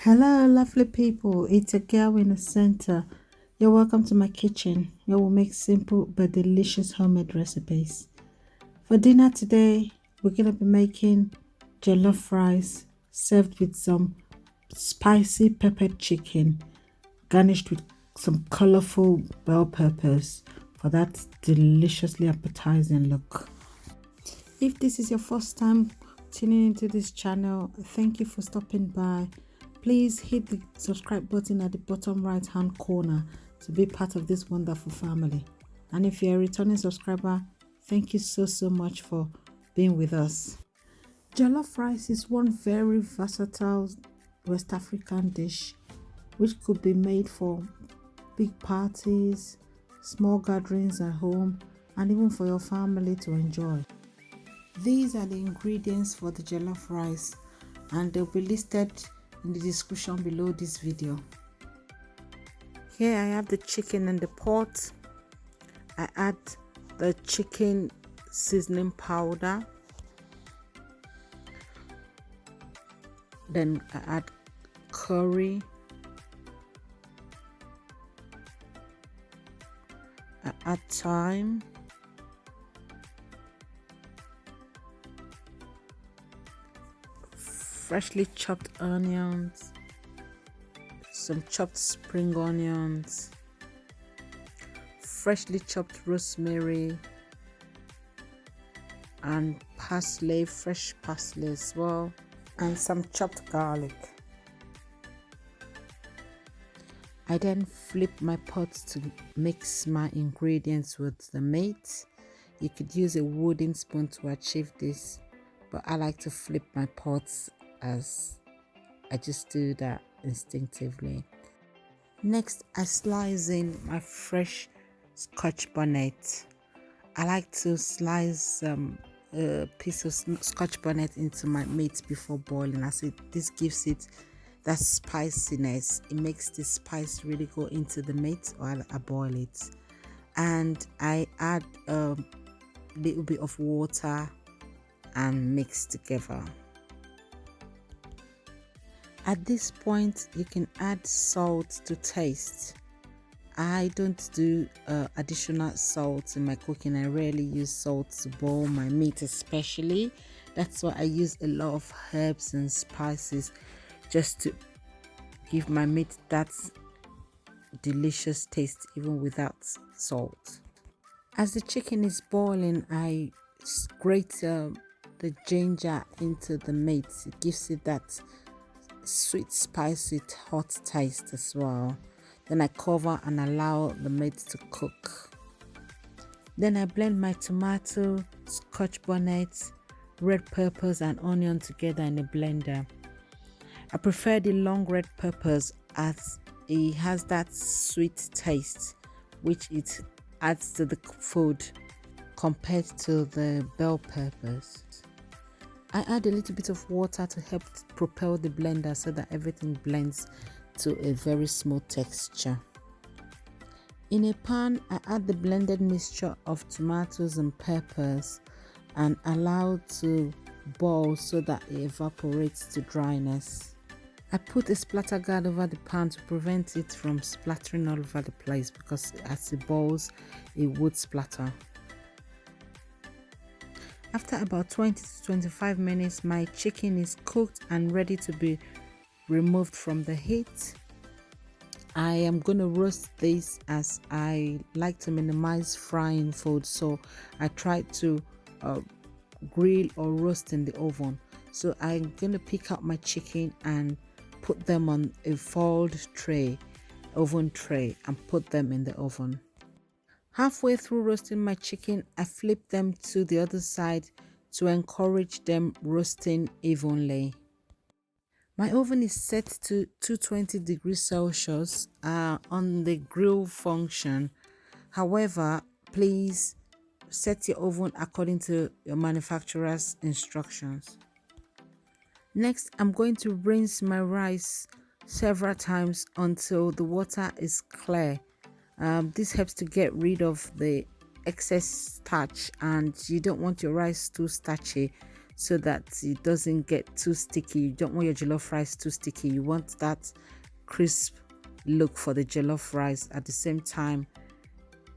Hello, lovely people. It's a girl in the center. You're welcome to my kitchen. I will make simple but delicious homemade recipes. For dinner today, we're gonna be making jollof rice served with some spicy peppered chicken, garnished with some colorful bell peppers for that deliciously appetizing look. If this is your first time tuning into this channel, thank you for stopping by. Please hit the subscribe button at the bottom right hand corner to be part of this wonderful family. And if you're a returning subscriber, thank you so much for being with us. Jollof rice is one very versatile West African dish which could be made for big parties, small gatherings at home, and even for your family to enjoy. These are the ingredients for the jollof rice, and they'll be listed in the description below this video. Here I have the chicken in the pot. I add the chicken seasoning powder. Then I add curry. I add thyme. Freshly chopped onions, some chopped spring onions, freshly chopped rosemary, and parsley, fresh parsley as well, and some chopped garlic. I then flip my pot to mix my ingredients with the meat. You could use a wooden spoon to achieve this, but I like to flip my pots as I just do that instinctively. Next, I slice in my fresh Scotch bonnet. I like to slice a piece of Scotch bonnet into my meat before boiling, as this gives it that spiciness. It makes the spice really go into the meat while I boil it. And I add a little bit of water and mix together. At this point, you can add salt to taste. I don't do additional salt in my cooking. I rarely use salt to boil my meat, especially. That's why I use a lot of herbs and spices just to give my meat that delicious taste even without salt. As the chicken is boiling, I grate the ginger into the meat. It gives it that sweet, spicy, hot taste as well. Then I cover and allow the meat to cook. Then I blend my tomato, Scotch bonnet, red peppers and onion together in a blender. I prefer the long red peppers as it has that sweet taste which it adds to the food compared to the bell peppers. I add a little bit of water to help propel the blender so that everything blends to a very smooth texture. In a pan, I add the blended mixture of tomatoes and peppers and allow to boil so that it evaporates to dryness. I put a splatter guard over the pan to prevent it from splattering all over the place, because as it boils, it would splatter. After about 20 to 25 minutes, my chicken is cooked and ready to be removed from the heat. I am going to roast this, as I like to minimize frying food, so I try to grill or roast in the oven. So I'm going to pick up my chicken and put them on a foiled tray, oven tray, and put them in the oven. Halfway through roasting my chicken, I flip them to the other side to encourage them roasting evenly. My oven is set to 220 degrees Celsius on the grill function. However, please set your oven according to your manufacturer's instructions. Next, I'm going to rinse my rice several times until the water is clear. This helps to get rid of the excess starch, and you don't want your rice too starchy, so that it doesn't get too sticky. You don't want your jollof rice too sticky. You want that crisp look for the jollof rice, at the same time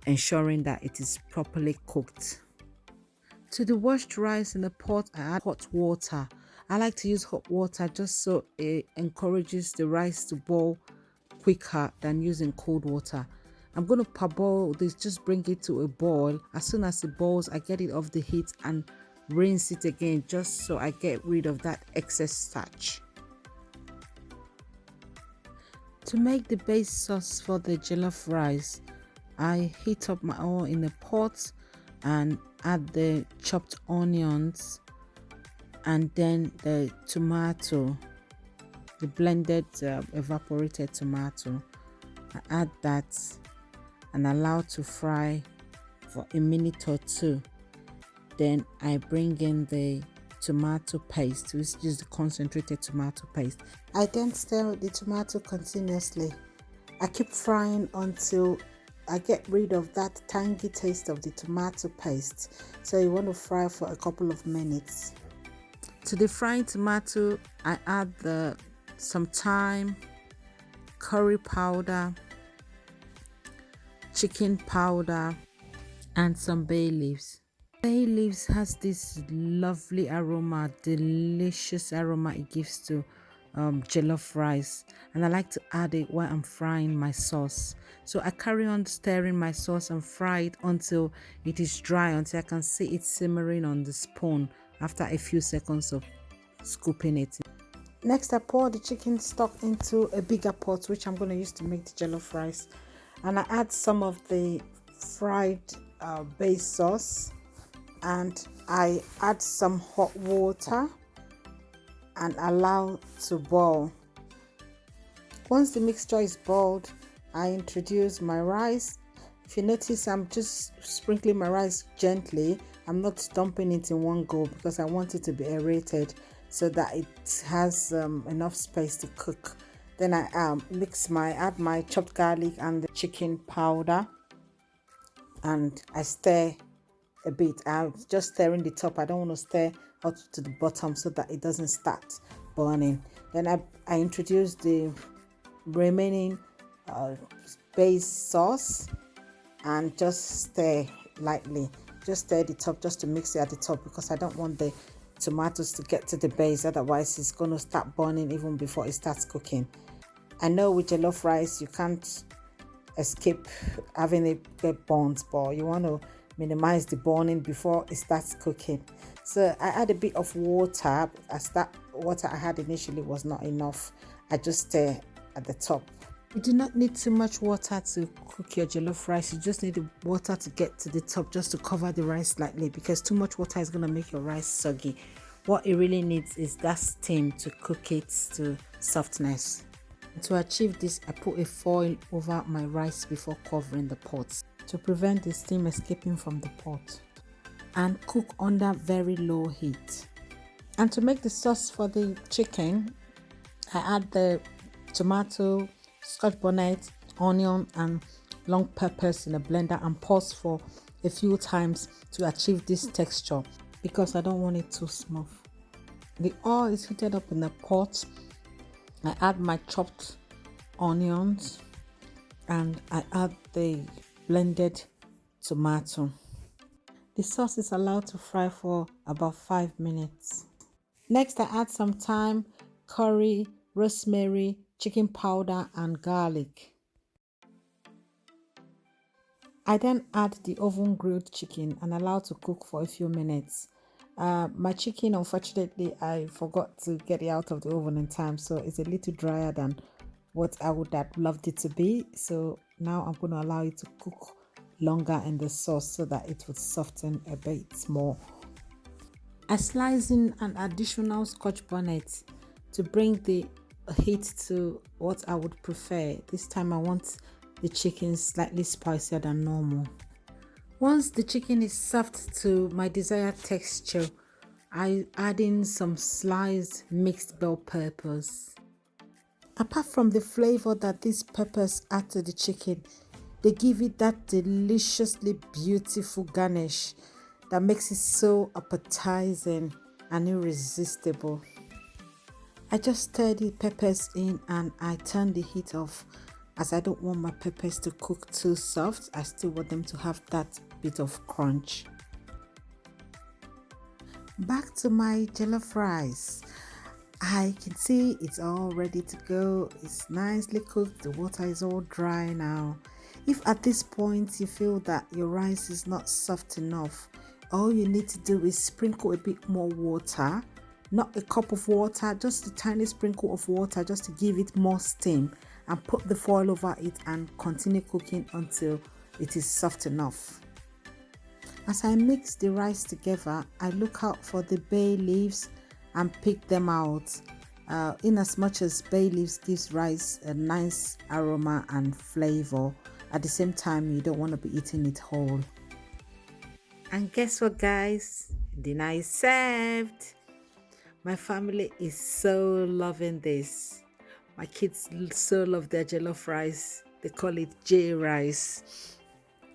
ensuring that it is properly cooked. To the washed rice in the pot, I add hot water. I like to use hot water just so it encourages the rice to boil quicker than using cold water. I'm going to parboil this, just bring it to a boil. As soon as it boils, I get it off the heat and rinse it again, just so I get rid of that excess starch. To make the base sauce for the jollof rice, I heat up my oil in a pot and add the chopped onions and then the tomato, the blended evaporated tomato. I add that and allow to fry for a minute or two. Then I bring in the tomato paste, which is the concentrated tomato paste. I then stir the tomato continuously. I keep frying until I get rid of that tangy taste of the tomato paste. So you want to fry for a couple of minutes. To the frying tomato, I add some thyme, curry powder, chicken powder, and some bay leaves. Bay leaves has this lovely aroma, delicious aroma it gives to jollof rice, and I like to add it while I'm frying my sauce. So I carry on stirring my sauce and fry it until it is dry, until I can see it simmering on the spoon after a few seconds of scooping it. Next, I pour the chicken stock into a bigger pot, which I'm going to use to make the jollof rice, and I add some of the fried base sauce, and I add some hot water and allow to boil. Once the mixture is boiled, I introduce my rice. If you notice, I'm just sprinkling my rice gently. I'm not dumping it in one go because I want it to be aerated so that it has enough space to cook. Then I add my chopped garlic and the chicken powder, and I stir a bit. I'm just stirring the top. I don't want to stir out to the bottom so that it doesn't start burning. Then I introduce the remaining base sauce and just stir lightly. Just stir the top just to mix it at the top, because I don't want the tomatoes to get to the base, otherwise it's going to start burning even before it starts cooking. I know with jollof rice you can't escape having it get burnt, but you want to minimize the burning before it starts cooking. So I add a bit of water, as that water I had initially was not enough. I just stir at the top. You do not need too much water to cook your jollof rice. You just need the water to get to the top, just to cover the rice slightly, because too much water is going to make your rice soggy. What it really needs is that steam to cook it to softness. To achieve this, I put a foil over my rice before covering the pot to prevent the steam escaping from the pot, and cook under very low heat. And to make the sauce for the chicken, I add the tomato, Scotch bonnet, onion and long peppers in a blender and pulse for a few times to achieve this texture, because I don't want it too smooth. The oil is heated up in the pot. I add my chopped onions and I add the blended tomato. The sauce is allowed to fry for about 5 minutes. Next, I add some thyme, curry, rosemary, chicken powder and garlic. I then add the oven grilled chicken and allow to cook for a few minutes. My chicken, unfortunately, I forgot to get it out of the oven in time, so it's a little drier than what I would have loved it to be. So now I'm going to allow it to cook longer in the sauce so that it would soften a bit more. I slice in an additional Scotch bonnet to bring the heat to what I would prefer. This time I want the chicken slightly spicier than normal. Once the chicken is soft to my desired texture, I add in some sliced mixed bell peppers. Apart from the flavor that these peppers add to the chicken, they give it that deliciously beautiful garnish that makes it so appetizing. and irresistible. I just stir the peppers in and I turn the heat off, as I don't want my peppers to cook too soft. I still want them to have that bit of crunch. Back to my jollof rice. I can see it's all ready to go. It's nicely cooked. The water is all dry now. If at this point you feel that your rice is not soft enough, all you need to do is sprinkle a bit more water, not a cup of water, just a tiny sprinkle of water just to give it more steam, and put the foil over it and continue cooking until it is soft enough. As I mix the rice together, I look out for the bay leaves and pick them out, in as much as bay leaves gives rice a nice aroma and flavor. At the same time, you don't want to be eating it whole. And guess what, guys? Dinner is served. My family is so loving this. My kids so love their jollof rice. They call it J rice.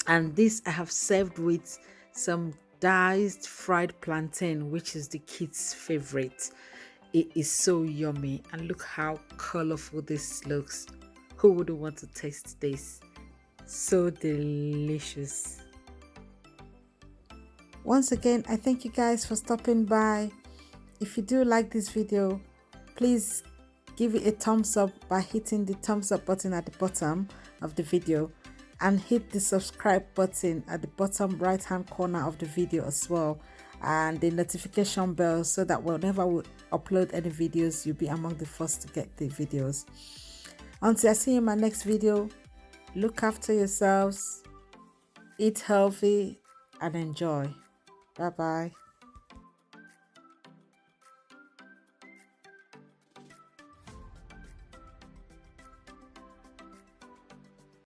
And this I have served with some diced fried plantain, which is the kids' favorite. It is so yummy, and look how colorful this looks. Who would want to taste this? So delicious. Once again, I thank you guys for stopping by. If you do like this video, please give it a thumbs up by hitting the thumbs up button at the bottom of the video, and hit the subscribe button at the bottom right hand corner of the video as well, and the notification bell, so that whenever we upload any videos, you'll be among the first to get the videos. Until I see you in my next video, look after yourselves, eat healthy, and enjoy. Bye bye.